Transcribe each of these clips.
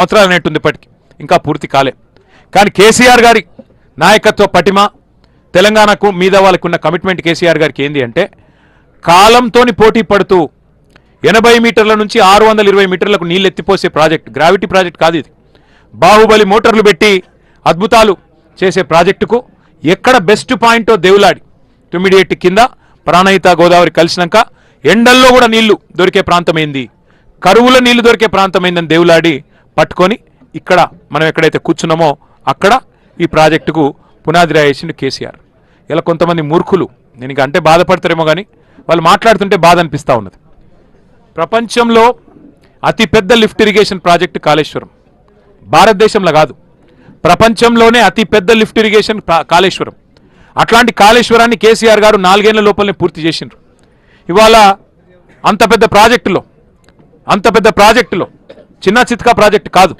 సంవత్సరాలు అనేట్టుంది ఇప్పటికి, ఇంకా పూర్తి కాలే. కానీ కేసీఆర్ గారి నాయకత్వ పటిమ, తెలంగాణకు మీద వాళ్ళకు ఉన్న కమిట్మెంట్ కేసీఆర్ గారికి ఏంది అంటే, కాలంతోని పోటీ పడుతూ 80 మీటర్ల నుంచి 620 మీటర్లకు నీళ్ళు ఎత్తిపోసే ప్రాజెక్ట్, గ్రావిటీ ప్రాజెక్ట్ కాదు ఇది, బాహుబలి మోటార్లు పెట్టి అద్భుతాలు చేసే ప్రాజెక్టుకు ఎక్కడ బెస్ట్ పాయింటో దేవులాడి, తుమ్మిడిఎట్టి కింద ప్రాణహిత గోదావరి కలిసినాక ఎండల్లో కూడా నీళ్లు దొరికే ప్రాంతమైంది, కరువుల నీళ్లు దొరికే ప్రాంతమైందని దేవులాడి పట్టుకొని ఇక్కడ మనం ఎక్కడైతే కూర్చున్నామో అక్కడ ఈ ప్రాజెక్టుకు పునాది రాయేసిండు కేసీఆర్. ఇలా కొంతమంది మూర్ఖులు, నేను ఇంక అంటే బాధపడతారేమో కానీ వాళ్ళు మాట్లాడుతుంటే బాధ అనిపిస్తూ ఉన్నది. ప్రపంచంలో అతిపెద్ద లిఫ్ట్ ఇరిగేషన్ ప్రాజెక్టు కాళేశ్వరం, భారతదేశంలో కాదు ప్రపంచంలోనే అతిపెద్ద లిఫ్ట్ ఇరిగేషన్ కాళేశ్వరం. అట్లాంటి కాళేశ్వరాన్ని కేసీఆర్ గారు 4 ఏళ్ల లోపలనే పూర్తి చేసిండ్రు. ఇవాళ అంత పెద్ద ప్రాజెక్టులో చిన్న చిత్కా ప్రాజెక్టు కాదు.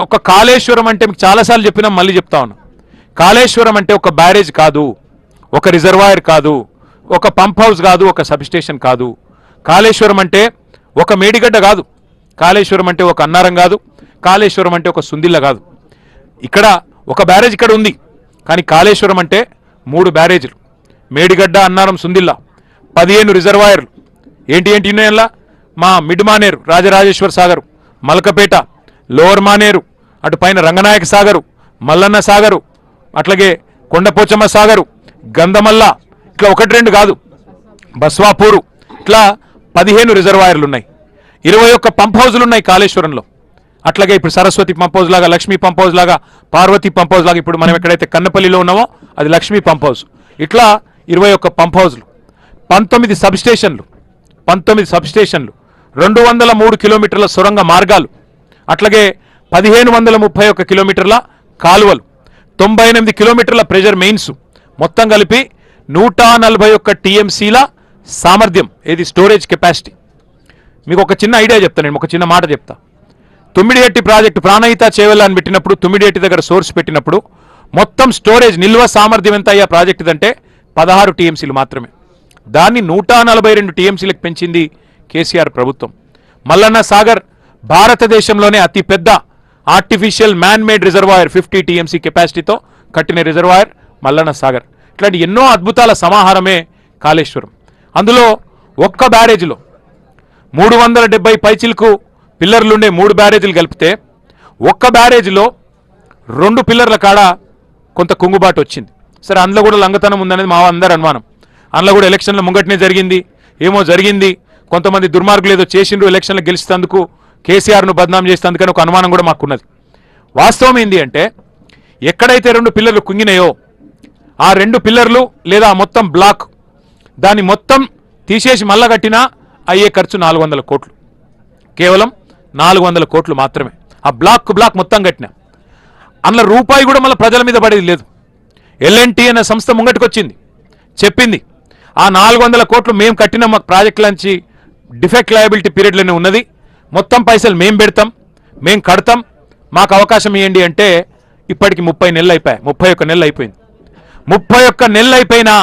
ఒక కాళేశ్వరం అంటే మీకు చాలాసార్లు చెప్పినా మళ్ళీ చెప్తా ఉన్నా, కాళేశ్వరం అంటే ఒక బ్యారేజ్ కాదు, ఒక రిజర్వాయర్ కాదు, ఒక పంప్ హౌస్ కాదు, ఒక సబ్స్టేషన్ కాదు. కాళేశ్వరం అంటే ఒక మేడిగడ్డ కాదు, కాళేశ్వరం అంటే ఒక అన్నారం కాదు, కాళేశ్వరం అంటే ఒక సుందిల్ల కాదు. ఇక్కడ ఒక బ్యారేజ్ ఇక్కడ ఉంది, కానీ కాళేశ్వరం అంటే 3 బ్యారేజీలు, మేడిగడ్డ, అన్నారం, సుందిల్ల, 15 రిజర్వాయర్లు. ఏంటి ఉన్నాయల్లా, మా మిడ్ మానేరు, రాజరాజేశ్వర సాగరు, మల్కపేట, లోవర్ మానేరు, అటు పైన రంగనాయక సాగరు, మల్లన్న సాగరు, అట్లాగే కొండపోచమ్మ సాగరు, గంధమల్ల, ఇట్లా 1-2 కాదు, బస్వాపూరు, ఇట్లా 15 రిజర్వాయర్లు ఉన్నాయి, 21 పంప్ హౌజులు ఉన్నాయి కాళేశ్వరంలో. అట్లాగే ఇప్పుడు సరస్వతి పంప్ హౌస్ లాగా, లక్ష్మీ పంప్ హౌస్ లాగా, పార్వతి పంప్ హౌస్ లాగా, ఇప్పుడు మనం ఎక్కడైతే కన్నపల్లిలో ఉన్నామో అది లక్ష్మీ పంప్ హౌస్. ఇట్లా 21 పంప్ హౌజులు, 19 సబ్స్టేషన్లు, 203 కిలోమీటర్ల సొరంగ మార్గాలు, అట్లాగే 1531 కిలోమీటర్ల కాలువలు, 98 కిలోమీటర్ల ప్రెజర్ మెయిన్స్, మొత్తం కలిపి 141 టీఎంసీల సామర్థ్యం, ఏది స్టోరేజ్ కెపాసిటీ. మీకు ఒక చిన్న ఐడియా చెప్తాను, నేను ఒక చిన్న మాట చెప్తా. తుమ్మిడిఎట్టి ప్రాజెక్టు ప్రాణహిత చేవెళ్ళ అని పెట్టినప్పుడు, తుమ్మిడిఎట్టి దగ్గర సోర్స్ పెట్టినప్పుడు మొత్తం స్టోరేజ్ నిల్వ సామర్థ్యం ఎంత అయ్యా ప్రాజెక్టు అంటే 16 టీఎంసీలు మాత్రమే. దాన్ని 142 టీఎంసీలకు పెంచింది కేసీఆర్ ప్రభుత్వం. మల్లన్న సాగర్ భారతదేశంలోనే అతిపెద్ద artificial man made reservoir, 50 TMC కెపాసిటీతో కట్టిన రిజర్వాయర్ మల్లన్న సాగర్. ఇట్లాంటి ఎన్నో అద్భుతాల సమాహారమే కాళేశ్వరం. అందులో ఒక్క బ్యారేజ్లో 370 పైచిలకు పిల్లర్లుండే 3 బ్యారేజీలు కలిపితే ఒక్క బ్యారేజ్లో 2 పిల్లర్ల కాడ కొంత కుంగుబాటు వచ్చింది. సరే, అందులో కూడా లంగతనం ఉందనేది మా అందరి అనుమానం. అందులో కూడా ఎలక్షన్ల ముంగటనే జరిగింది, ఏమో జరిగింది, కొంతమంది దుర్మార్గులు ఏదో చేసిండ్రు ఎలక్షన్లు గెలిచేందుకు, కేసీఆర్ను బద్నాం చేసేందుకని ఒక అనుమానం కూడా మాకున్నది. వాస్తవం ఏంది అంటే, ఎక్కడైతే 2 పిల్లర్లు కుంగినాయో ఆ 2 పిల్లర్లు లేదా మొత్తం బ్లాక్, దాన్ని మొత్తం తీసేసి మళ్ళా కట్టినా అయ్యే ఖర్చు 400 కోట్లు, కేవలం 400 కోట్లు మాత్రమే. ఆ బ్లాక్ మొత్తం కట్టినా అందులో రూపాయి కూడా మళ్ళీ ప్రజల మీద పడేది లేదు. ఎల్ఎన్టీ అనే సంస్థ ముంగటికి వచ్చింది, చెప్పింది ఆ 400 కోట్లు మేము కట్టిన మా ప్రాజెక్టులంచి డిఫెక్ట్ లయబిలిటీ పీరియడ్లోనే ఉన్నది, మొత్తం పైసలు మేము పెడతాం, మేము కడతాం, మాకు అవకాశం ఇవ్వండి అంటే ఇప్పటికి 30 నెలలు అయిపోయాయి, 31 నెలలు అయిపోయింది. 31 నెలలు అయిపోయినా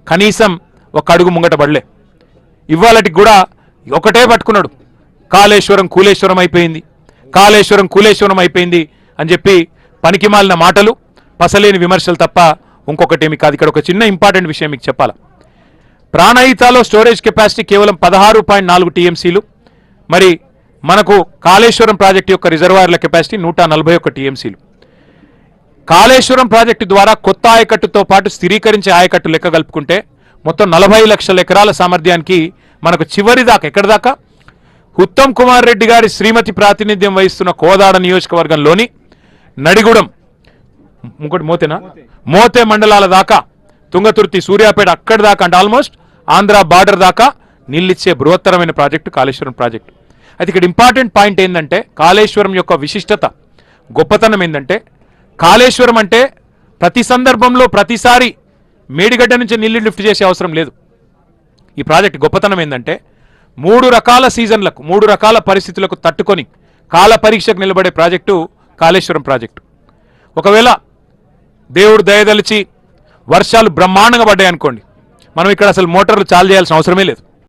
కనీసం ఒక అడుగు ముంగట పడలే. ఇవాళకి కూడా ఒకటే పట్టుకున్నాడు, కాళేశ్వరం కూలేశ్వరం అయిపోయింది, కాళేశ్వరం కూలేశ్వరం అయిపోయింది అని చెప్పి పనికిమాలిన మాటలు, పసలేని విమర్శలు తప్ప ఇంకొకటేమి కాదు. ఇక్కడ ఒక చిన్న ఇంపార్టెంట్ విషయం మీకు చెప్పాలా. ప్రాణహితలో స్టోరేజ్ కెపాసిటీ కేవలం 16.4 టీఎంసీలు, మరి మనకు కాళేశ్వరం ప్రాజెక్టు యొక్క రిజర్వాయర్ల కెపాసిటీ 141 టీఎంసీలు. కాళేశ్వరం ప్రాజెక్టు ద్వారా కొత్త ఆయకట్టుతో పాటు స్థిరీకరించే ఆయకట్టు లెక్క కలుపుకుంటే మొత్తం 40 లక్షల ఎకరాల సామర్థ్యానికి మనకు చివరి దాకా, ఎక్కడి దాకా, ఉత్తమ్ కుమార్ రెడ్డి గారి శ్రీమతి ప్రాతినిధ్యం వహిస్తున్న కోదాడ నియోజకవర్గంలోని నడిగూడెం, ఇంకోటి మోతే మండలాల దాకా, తుంగతుర్తి, సూర్యాపేట, అక్కడి దాకా, అంటే ఆల్మోస్ట్ ఆంధ్ర బార్డర్ దాకా నీళ్ళిచ్చే బృహత్తరమైన ప్రాజెక్టు కాళేశ్వరం ప్రాజెక్టు. అయితే ఇక్కడ ఇంపార్టెంట్ పాయింట్ ఏంటంటే, కాళేశ్వరం యొక్క విశిష్టత, గొప్పతనం ఏంటంటే, కాళేశ్వరం అంటే ప్రతి సందర్భంలో ప్రతిసారి మేడిగడ్డ నుంచి నీళ్లు లిఫ్ట్ చేసే అవసరం లేదు. ఈ ప్రాజెక్ట్ గొప్పతనం ఏంటంటే 3 రకాల సీజన్లకు, 3 రకాల పరిస్థితులకు తట్టుకొని కాల పరీక్షకు నిలబడే ప్రాజెక్టు కాళేశ్వరం ప్రాజెక్టు. ఒకవేళ దేవుడు దయదలిచి వర్షాలు బ్రహ్మాండంగా పడ్డాయి అనుకోండి, మనం ఇక్కడ అసలు మోటార్లు చాలు చేయాల్సిన అవసరమే లేదు.